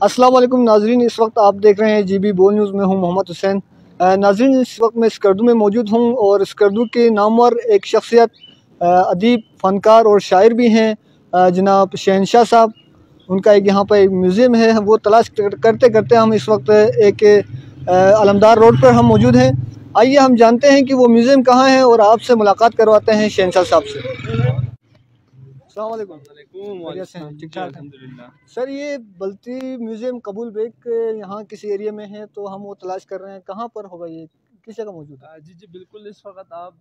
अस्सलाम वालेकुम नाजरीन, इस वक्त आप देख रहे हैं GB बोल न्यूज़ में हूँ मोहम्मद हुसैन। नाजरीन, इस वक्त मैं स्कर्दू में मौजूद हूँ और स्कर्दू के नामवर एक शख्सियत, अदीब, फ़नकार और शायर भी हैं, जनाब शहनशाह साहब। उनका एक यहाँ पर एक म्यूज़ियम है, वो तलाश करते करते हम इस वक्त एक अलमदार रोड पर हम मौजूद हैं। आइए हम जानते हैं कि वो म्यूज़ियम कहाँ है और आपसे मुलाकात करवाते हैं शहनशाह साहब से। अस्सलाम वालेकुम। खैरियत से हैं? ठीक ठाक हैं सर। ये बल्ती म्यूज़ियम कबूल बेग के यहाँ किसी एरिया में है, तो हम वो तलाश कर रहे हैं कहाँ पर होगा, ये किस जगह मौजूद है? जी बिल्कुल, इस वक्त आप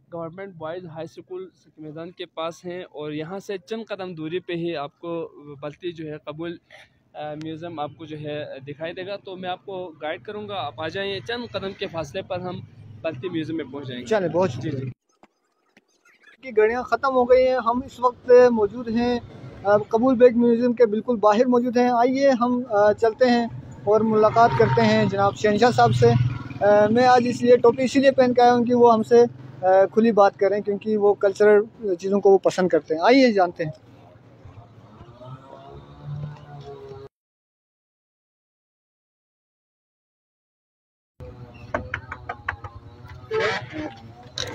गवर्नमेंट बॉयज़ हाई स्कूल मैदान के पास हैं और यहाँ से चंद कदम दूरी पे ही आपको बल्ती जो है कबूल म्यूज़ियम आपको जो है दिखाई देगा। तो मैं आपको गाइड करूँगा, आप आ जाइए, चंद कदम के फासले पर हम बल्ती म्यूज़ियम में पहुँच जाएंगे। चले, बहुत शुक्रिया। की घड़ियाँ ख़त्म हो गई हैं, हम इस वक्त मौजूद हैं कबूल बेग म्यूज़ियम के बिल्कुल बाहर मौजूद हैं। आइए हम चलते हैं और मुलाकात करते हैं जनाब शहनशाह साहब से। मैं आज इसलिए टोपी इसीलिए पहन के आया हूँ कि वो हमसे खुली बात करें, क्योंकि वो कल्चरल चीज़ों को वो पसंद करते हैं। आइए जानते हैं।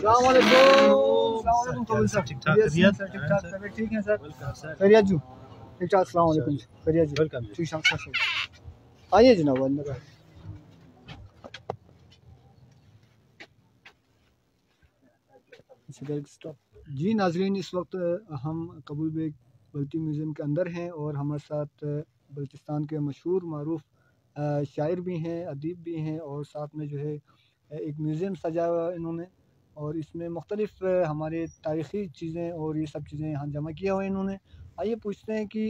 अस्सलाम वालेकुम कबूल सर, ठीक ठाक तबीयत ठीक है सर? खैरियत जी, ठीक ठाक। अस्सलाम वालेकुम, खैरियत जी, ठीक ठाक। आइए जनाब अंदर। जी नाजरीन, इस वक्त हम कबूल बेग बल्ती म्यूज़ियम के अंदर हैं और हमारे साथ बल्तिस्तान के मशहूर मारूफ शायर भी हैं, अदीब भी हैं, और साथ में जो है एक म्यूज़ियम सजाया हुआ है इन्होंने, और इसमें मुख्तलिफ़ हमारे तारीख़ी चीज़ें और ये सब चीज़ें यहाँ जमा किया हुआ है इन्होंने। आइए पूछते हैं कि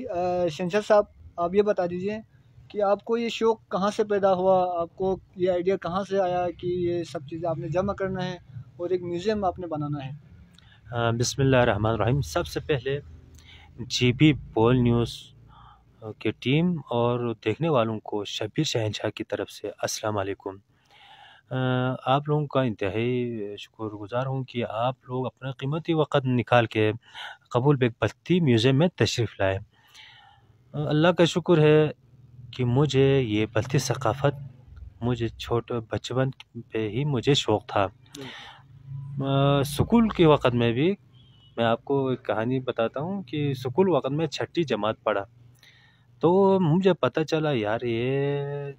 शहनशाह साहब, आप ये बता दीजिए कि आपको ये शौक़ कहाँ से पैदा हुआ, आपको ये आइडिया कहाँ से आया कि ये सब चीज़ें आपने जमा करना है और एक म्यूज़ियम आपने बनाना है? बिस्मिल्लाहिर्रहमानिर्रहीम। सबसे पहले GB बोल न्यूज़ की टीम और देखने वालों को शब्बीर शहनशाह की तरफ से अस्सलाम वालेकुम। आप लोगों का इंतहाई शुक्रगुज़ार हूँ कि आप लोग अपना कीमती वक़्त निकाल के कबूल बेग बल्ती म्यूज़ियम में तशरीफ़ लाए। अल्लाह का शुक्र है कि मुझे ये बल्ती सक़ाफ़त मुझे छोटे बचपन पे ही मुझे शौक़ था। स्कूल के वक़्त में भी मैं आपको एक कहानी बताता हूँ कि स्कूल वक़्त में छठी जमात पढ़ा, तो मुझे पता चला यार ये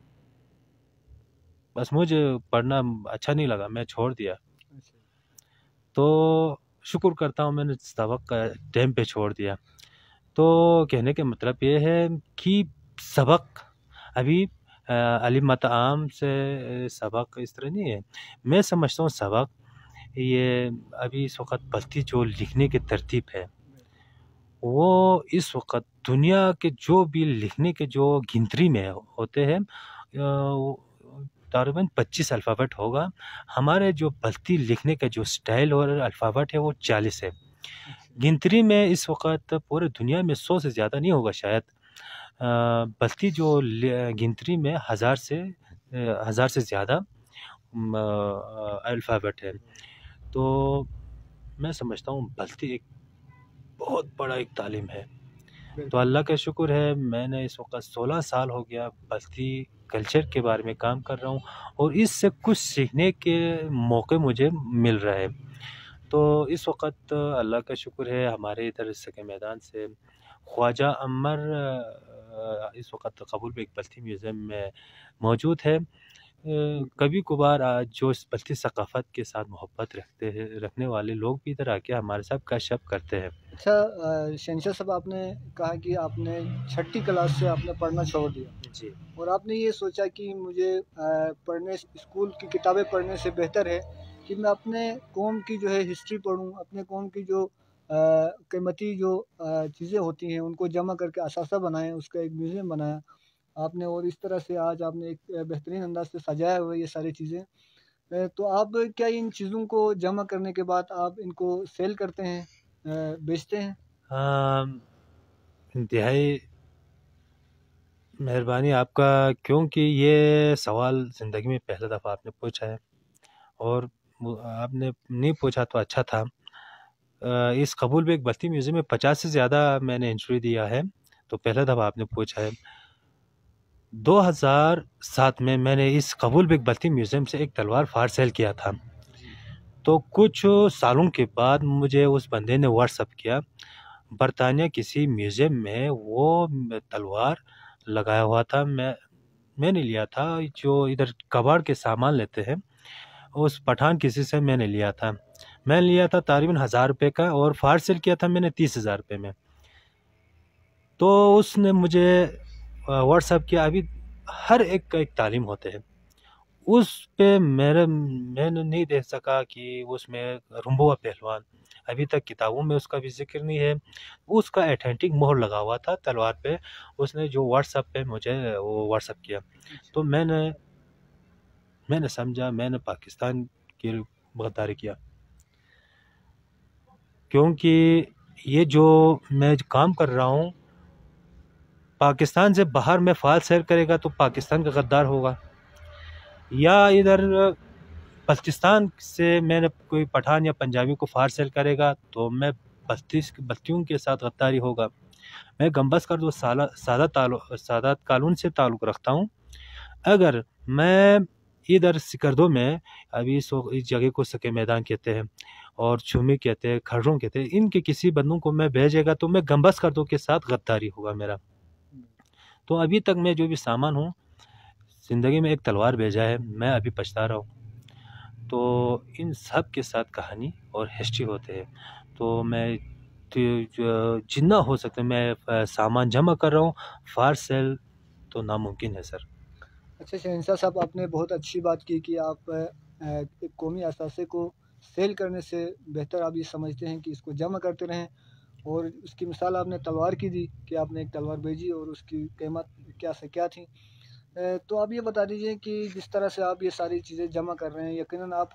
बस मुझे पढ़ना अच्छा नहीं लगा, मैं छोड़ दिया। तो शुक्र करता हूँ मैंने सबक टाइम पे छोड़ दिया। तो कहने का मतलब ये है कि सबक अभी अली आम से सबक इस तरह नहीं है। मैं समझता हूँ सबक ये अभी इस वक़्त बल्ती जो लिखने की तरतीब है, वो इस वक़्त दुनिया के जो भी लिखने के जो गिनती में होते हैं तकरीबन 25 अल्फ़ाबेट होगा। हमारे जो बल्ती लिखने का जो स्टाइल और अल्फ़ाबेट है वो 40 है। गिनती में इस वक़्त पूरे दुनिया में 100 से ज़्यादा नहीं होगा शायद। बल्ती जो गिनती में हज़ार से ज़्यादा अल्फ़ाबेट है। तो मैं समझता हूँ बल्ती एक बहुत बड़ा एक तालीम है। तो अल्लाह का शुक्र है मैंने इस वक्त 16 साल हो गया बल्ती कल्चर के बारे में काम कर रहा हूँ और इससे कुछ सीखने के मौके मुझे मिल रहा है। तो इस वक्त अल्लाह का शुक्र है हमारे इधर सके मैदान से ख्वाजा अमर इस वक्त कबूल बेग बल्ती म्यूज़ियम में मौजूद है। कभी कभार जो इस बल्ती सकाफ़त के साथ मोहब्बत रखने वाले लोग भी इधर आके हमारे साथ गपशप करते हैं। अच्छा शहनशाह साहब, आपने कहा कि आपने छठी क्लास से आपने पढ़ना छोड़ दिया जी, और आपने ये सोचा कि मुझे पढ़ने स्कूल की किताबें पढ़ने से बेहतर है कि मैं अपने कौम की जो है हिस्ट्री पढूं, अपने कौम की जो कीमती जो चीज़ें होती हैं उनको जमा करके असासा बनाएं, उसका एक म्यूज़ियम बनाया आपने, और इस तरह से आज आपने एक बेहतरीन अंदाज से सजाया हुआ है ये सारी चीज़ें। तो आप क्या इन चीज़ों को जमा करने के बाद आप इनको सेल करते हैं, बेचते हैं? इंतहाई मेहरबानी आपका, क्योंकि ये सवाल ज़िंदगी में पहला दफ़ा आपने पूछा है और आपने नहीं पूछा तो अच्छा था। इस कबूल बेग बस्ती म्यूज़ियम में 50 से ज़्यादा मैंने एंट्री दिया है, तो पहला दफ़ा आपने पूछा है। 2007 में मैंने इस कबूल बेग बल्ती म्यूज़ियम से एक तलवार फाड़ सेल किया था। तो कुछ सालों के बाद मुझे उस बंदे ने व्हाट्सअप किया, बरतानिया किसी म्यूज़ियम में वो तलवार लगाया हुआ था, मैंने लिया था। जो इधर कबाड़ के सामान लेते हैं, उस पठान किसी से मैंने लिया था। मैंने लिया था तकरीबन 1000 रुपये का, और फाड़ सेल किया था मैंने 30,000 रुपये में। तो उसने मुझे व्हाट्सअप किया। अभी हर एक का एक तालीम होते हैं, उस पे मैंने नहीं देख सका कि उसमें रुम्बुआ पहलवान, अभी तक किताबों में उसका भी जिक्र नहीं है। उसका ऑथेंटिक मोहर लगा हुआ था तलवार पे, उसने जो व्हाट्सएप पे मुझे वो व्हाट्सएप किया। तो मैंने समझा मैंने पाकिस्तान की गद्दारी किया, क्योंकि ये जो मैं काम कर रहा हूँ, पाकिस्तान से बाहर में फाल सेल करेगा तो पाकिस्तान का गद्दार होगा, या इधर बल्तिस्तान से मैंने कोई पठान या पंजाबी को फार सेल करेगा तो मैं बस्तियों के साथ गद्दारी होगा। मैं गंबस कर दो सादा कानून से ताल्लुक़ रखता हूँ। अगर मैं इधर सिकरदो में, अभी इस जगह को सके मैदान कहते हैं और छुमी कहते हैं, खर्रों कहते हैं, इनके किसी बंदों को मैं भेजेगा तो मैं गंबस कर दो के साथ गद्दारी होगा मेरा। तो अभी तक मैं जो भी सामान हूँ, ज़िंदगी में एक तलवार भेजा है, मैं अभी पछता रहा हूँ। तो इन सब के साथ कहानी और हिस्ट्री होते हैं। तो मैं जितना हो सकता है मैं सामान जमा कर रहा हूँ, फार सेल तो नामुमकिन है सर। अच्छा शहंशाह साहब, आपने बहुत अच्छी बात की कि आप एक कौमी असासे को सेल करने से बेहतर आप ये समझते हैं कि इसको जमा करते रहें। और उसकी मिसाल आपने तलवार की दी कि आपने एक तलवार भेजी और उसकी कीमत क्या से क्या थी। तो आप ये बता दीजिए कि जिस तरह से आप ये सारी चीज़ें जमा कर रहे हैं, यकीनन आप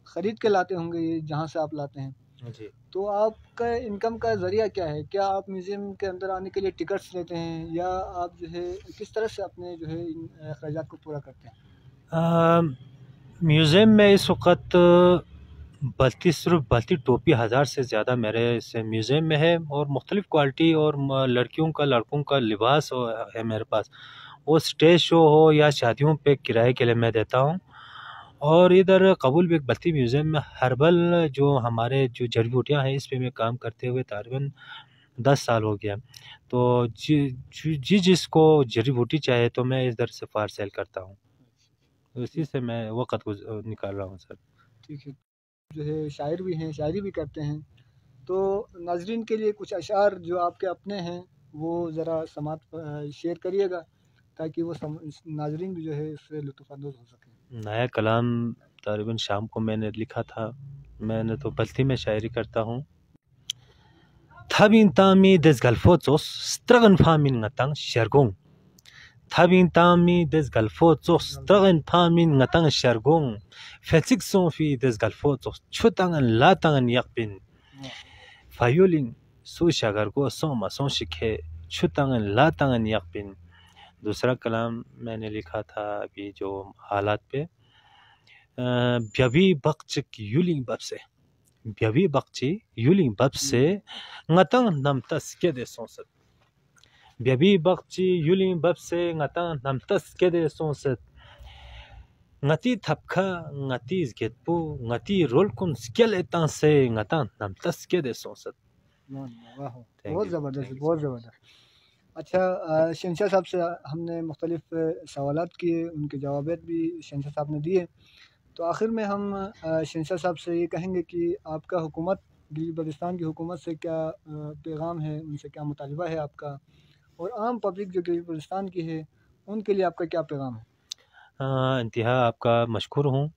ख़रीद के लाते होंगे ये जहाँ से आप लाते हैं जी। तो आपका इनकम का ज़रिया क्या है? क्या आप म्यूज़ियम के अंदर आने के लिए टिकट्स लेते हैं, या आप जो है किस तरह से अपने जो है इन अखराजात को पूरा करते हैं? म्यूज़ियम में इस वक्त सिर्फ बल्ती टोपी 1000 से ज़्यादा मेरे से म्यूज़ियम में है, और मुख्तलिफ़ क्वालिटी और लड़कियों का लड़कों का लिबास है मेरे पास। वो स्टेज शो हो या शादियों पे किराए के लिए मैं देता हूँ। और इधर कबूल बेग बल्ती म्यूज़ियम में हर्बल जो हमारे जो जड़ी बूटियाँ हैं, इस पे मैं काम करते हुए तकरीबन 10 साल हो गया। तो जिसको जड़ी बूटी चाहिए तो मैं इधर से फार सेल करता हूँ, उसी से मैं वक़्त को निकाल रहा हूँ सर। ठीक है। जो है शायर भी हैं, शायरी भी करते हैं, तो नाज़रीन के लिए कुछ अशार जो आपके अपने हैं वो ज़रा समात शेयर करिएगा, ताकि वो नाज़रीन भी जो है इससे लुत्फ़अंदोज़ हो सकें। नया कलाम तकरीबन शाम को मैंने लिखा था। मैंने तो बल्ती में शायरी करता हूँ। Thabin tami desgalfotos stragan famin ngatang shargong. Thabin tami desgalfotos stragan famin ngatang shargong. Fetsik son fi desgalfotos chutangan latangan yakpin. Fayolin su shagargo son mason शिखे chutangan latangan yakpin. दूसरा कलाम मैंने लिखा था अभी जो हालात पे, ब्यवी बक्च की यूलिंग बब से, ब्यवी बक्ची यूलिंग बब से ngatang namtas kede sonset, ब्यवी बक्ची यूलिंग बब से ngatang namtas kede sonset, ngati thapka ngati zgetpu ngati rolkun skeleton से ngatang namtas kede sonset। बहुत ज़बरदस्त, बहुत ज़बरदस्त। अच्छा शहंशाह साहब से हमने मुख्तलिफ़ सवालात किए, उनके जवाबात भी शहंशाह साहब ने दिए। तो आखिर में हम शहंशाह साहब से ये कहेंगे कि आपका हुकूमत, गिलगित बल्तिस्तान की हुकूमत से क्या पैगाम है, उनसे क्या मुतालबा है आपका, और आम पब्लिक जो गिलगित बल्तिस्तान की है उनके लिए आपका क्या पैगाम है? इंतहा आपका मशकूर हूँ।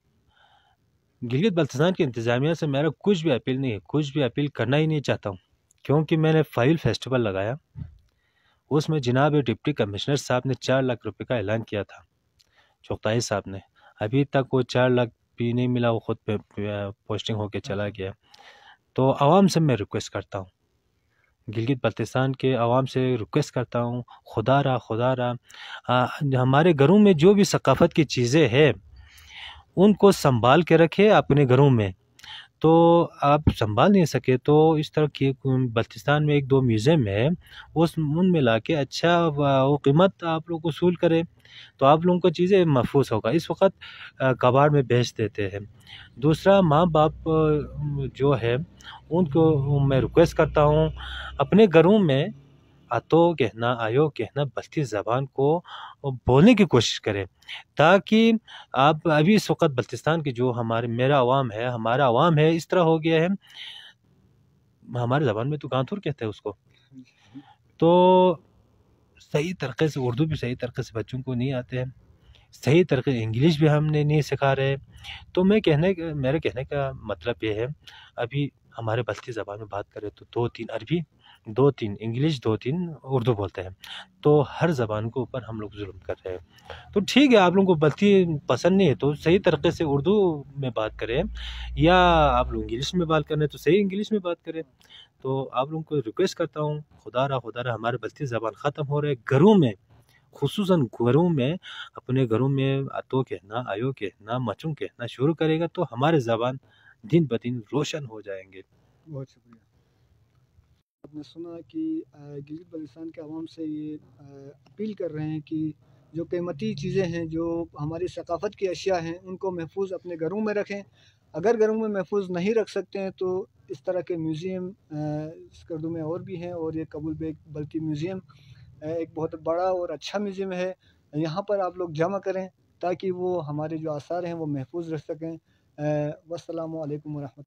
गिलगित बल्तिस्तान की इंतज़ामिया से मेरा कुछ भी अपील नहीं है, कुछ भी अपील करना ही नहीं चाहता हूँ, क्योंकि मैंने फ़ाइल फेस्टिवल लगाया, उसमें जनाब डिप्टी कमिश्नर साहब ने 4 लाख रुपए का ऐलान किया था, चौकताई साहब ने। अभी तक वो 4 लाख भी नहीं मिला, वो ख़ुद पे पोस्टिंग होके चला गया। तो आवाम से मैं रिक्वेस्ट करता हूँ, गिलगित बल्तिस्तान के आवाम से रिक्वेस्ट करता हूँ, खुदा रहा हमारे घरों में जो भी सकाफ़त की चीज़ें हैं उनको संभाल के रखे अपने घरों में, तो आप संभाल नहीं सके तो इस तरह की बल्तिस्तान में 1-2 म्यूज़ियम है, उनमें लाके अच्छा वो कीमत आप लोग वसूल करें, तो आप लोगों को चीज़ें महफूज होगा। इस वक़्त कबाड़ में बेच देते हैं। दूसरा, माँ-बाप जो है उनको मैं रिक्वेस्ट करता हूँ, अपने घरों में अतो कहना, आयो कहना, बस्ती ज़बान को बोलने की कोशिश करें, ताकि आप अभी इस वक़्त बल्तिस्तान की जो मेरा अवाम है, हमारा अवाम है, इस तरह हो गया है, हमारी ज़बान में तो गांथुर कहते हैं उसको। तो सही तरीके से उर्दू भी सही तरीके से बच्चों को नहीं आते हैं, सही तरीके इंग्लिश भी हमने नहीं सिखा रहे। तो मेरे कहने का मतलब ये है, अभी हमारे बस्ती ज़बान में बात करें तो 2-3 अरबी, 2-3 इंग्लिश, 2-3 उर्दू बोलते हैं। तो हर ज़बान के ऊपर हम लोग ज़ुल्म कर रहे हैं। तो ठीक है, आप लोगों को बस्ती पसंद नहीं है तो सही तरीके से उर्दू में बात करें, या आप लोग इंग्लिश में बात कर रहे हैं तो सही इंग्लिश में बात करें। तो आप लोगों को रिक्वेस्ट करता हूँ, खुदा रहा हमारे बस्ती ज़बान ख़त्म हो रहे घरों में, खुसूसन घरों में, अपने घरों में अतो कहना, आयो कहना, मचूं कहना शुरू करेगा तो हमारे ज़बान दिन ब दिन रोशन हो जाएंगे। बहुत शुक्रिया। आपने सुना कि गिलगित बल्तिस्तान के अवाम से ये अपील कर रहे हैं कि जो कीमती चीज़ें हैं, जो हमारी सकाफ़त की अशिया हैं, उनको महफूज अपने घरों में रखें। अगर घरों में महफूज नहीं रख सकते हैं तो इस तरह के म्यूज़ियम स्कर्दू में और भी हैं, और ये कबूल बेग बल्ती म्यूज़ियम एक बहुत बड़ा और अच्छा म्यूज़ियम है। यहाँ पर आप लोग जमा करें ताकि वो हमारे जो आसार हैं वो महफूज रह सकें। वस्सलामु अलैकुम वरहमतुल्लाह।